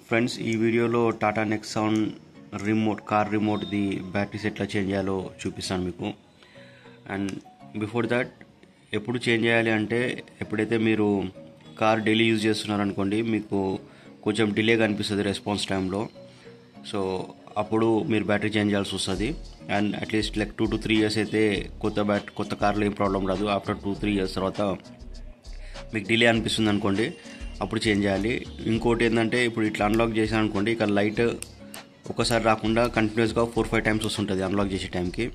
Friends, ఈ వీడియోలో Tata Nexon car రిమోట్ది batteries ఎట్లా చేంజ్ చేయాలో చూపిస్తాను మీకు. అండ్ బిఫోర్ దట్, ఎప్పుడు చేంజ్ చేయాలి అంటే, ఎప్పుడైతే మీరు కార్ డైలీ యూజ్ చేస్తున్నారనుకోండి, మీకు కొంచెం డిలే కనిపిస్తుంది రెస్పాన్స్ టైంలో. సో అప్పుడు మీరు బ్యాటరీ చేంజ్ చేయాల్సి వస్తుంది. And at least like 2 to 3 years అయితే కొత్త కార్లో ఏం ప్రాబ్లం రాదు. ఆఫ్టర్ 2-3 years తర్వాత మీకు డిలే అనిపిస్తుంది అనుకోండి, అప్పుడు చేంజ్ చేయాలి. ఇంకోటి ఏంటంటే, ఇప్పుడు ఇట్లా అన్లాక్ చేసాను అనుకోండి, ఇక్కడ లైట్ ఒకసారి రాకుండా కంటిన్యూస్గా 4-5 times వస్తుంటుంది అన్లాక్ చేసే టైంకి.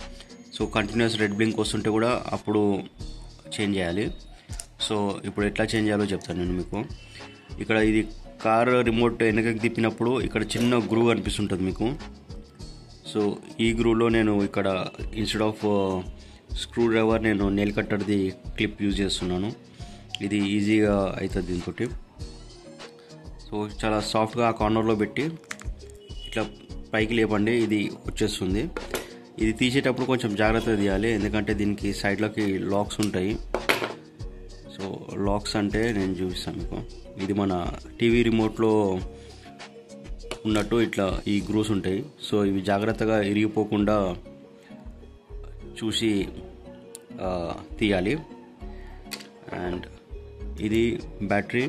సో కంటిన్యూస్ రెడ్ బ్లింక్ వస్తుంటే కూడా అప్పుడు చేంజ్ చేయాలి. సో ఇప్పుడు ఎట్లా చేంజ్ చేయాలో చెప్తాను నేను మీకు. ఇక్కడ ఇది కార్ రిమోట్ వెనకకి తిప్పినప్పుడు ఇక్కడ చిన్న గ్రూ అనిపిస్తుంటుంది మీకు. సో ఈ గ్రూలో నేను ఇక్కడ ఇన్స్టెడ్ ఆఫ్ స్క్రూ డ్రైవర్ నేను నెయిల్ కట్టర్ది క్లిప్ యూజ్ చేస్తున్నాను. ఇది ఈజీగా అవుతుంది దీంతో. సో చాలా సాఫ్ట్గా ఆ కార్నర్లో పెట్టి ఇట్లా పైకి లేపండి, ఇది వచ్చేస్తుంది. ఇది తీసేటప్పుడు కొంచెం జాగ్రత్తగా తీయాలి, ఎందుకంటే దీనికి సైడ్లోకి లాక్స్ ఉంటాయి. సో లాక్స్ అంటే నేను చూపిస్తాను మీకు. ఇది మన టీవీ రిమోట్లో ఉన్నట్టు ఇట్లా ఈ గ్రూస్ ఉంటాయి. సో ఇవి జాగ్రత్తగా ఇరిగిపోకుండా చూసి తీయాలి. అండ్ ఇది బ్యాటరీ.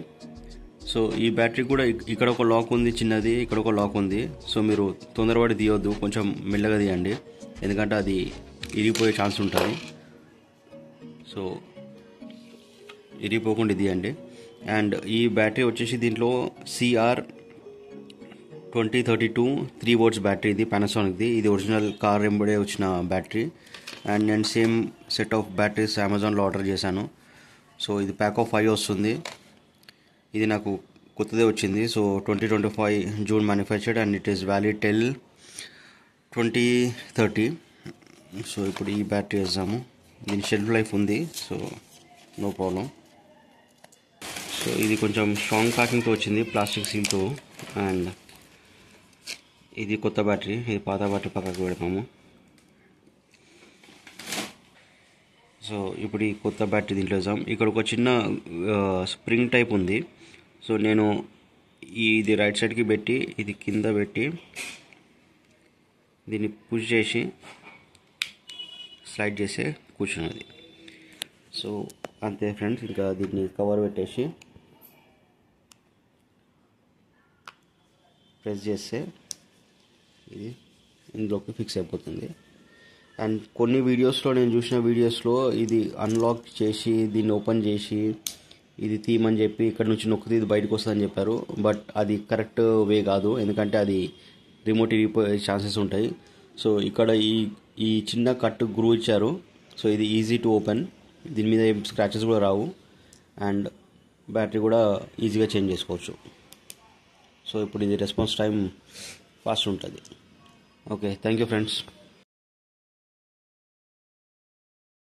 సో ఈ బ్యాటరీ కూడా ఇక్కడ ఒక లాక్ ఉంది చిన్నది, ఇక్కడ ఒక లాక్ ఉంది. సో మీరు తొందరపడి తీయొద్దు, కొంచెం మెల్లగా తీయండి, ఎందుకంటే అది ఇరిగిపోయే ఛాన్స్ ఉంటుంది. సో ఇరిగిపోకుండా తీయండి. అండ్ ఈ బ్యాటరీ వచ్చేసి దీంట్లో CR2032 3 volts బ్యాటరీ. ఇది పానాసోనిక్ది, ఇది ఒరిజినల్ కార్ ఎంబడే వచ్చిన బ్యాటరీ. అండ్ నేను సేమ్ సెట్ ఆఫ్ బ్యాటరీస్ అమెజాన్లో ఆర్డర్ చేశాను. సో ఇది ప్యాక్ ఆఫ్ 5 వస్తుంది. ఇది నాకు కొత్తదే వచ్చింది. So 2025 June manufactured and it is valid till 2030. So ఇప్పుడు ఈ బ్యాటరీ వేద్దాము. దీని షెల్ఫ్ లైఫ్ ఉంది, సో నో ప్రాబ్లం. సో ఇది కొంచెం స్ట్రాంగ్ ప్యాకింగ్తో వచ్చింది, ప్లాస్టిక్ సీల్తో. అండ్ ఇది కొత్త బ్యాటరీ, ఇది పాత బ్యాటరీ పక్కకు పెడతాము. సో ఇప్పుడు ఈ కొత్త బ్యాటరీ దీంట్లో వేద్దాం. ఇక్కడ ఒక చిన్న స్ప్రింగ్ టైప్ ఉంది. సో నేను ఇది రైట్ సైడ్కి పెట్టి ఇది కింద పెట్టి దీన్ని పుష్ చేసి స్లైడ్ చేసి కూర్చున్నది. సో అంతే ఫ్రెండ్స్, ఇంకా దీన్ని కవర్ పెట్టేసి ప్రెస్ చేస్తే ఇది ఇందులోకి ఫిక్స్ అయిపోతుంది. అండ్ కొన్ని వీడియోస్లో, నేను చూసిన వీడియోస్లో ఇది అన్లాక్ చేసి దీన్ని ఓపెన్ చేసి ఇది తీయమని చెప్పి ఇక్కడ నుంచి నొక్కితే ఇది బయటకు వస్తుందని చెప్పారు. బట్ అది కరెక్ట్ వే కాదు, ఎందుకంటే అది రిమోట్ ఇరిగిపోయే ఛాన్సెస్ ఉంటాయి. సో ఇక్కడ ఈ చిన్న కట్ గ్రూ ఇచ్చారు. సో ఇది ఈజీ టు ఓపెన్, దీని మీద ఏం స్క్రాచెస్ కూడా రావు. అండ్ బ్యాటరీ కూడా ఈజీగా చేంజ్ చేసుకోవచ్చు. సో ఇప్పుడు ఇది రెస్పాన్స్ టైం ఫాస్ట్ ఉంటుంది. Okay, thank you friends.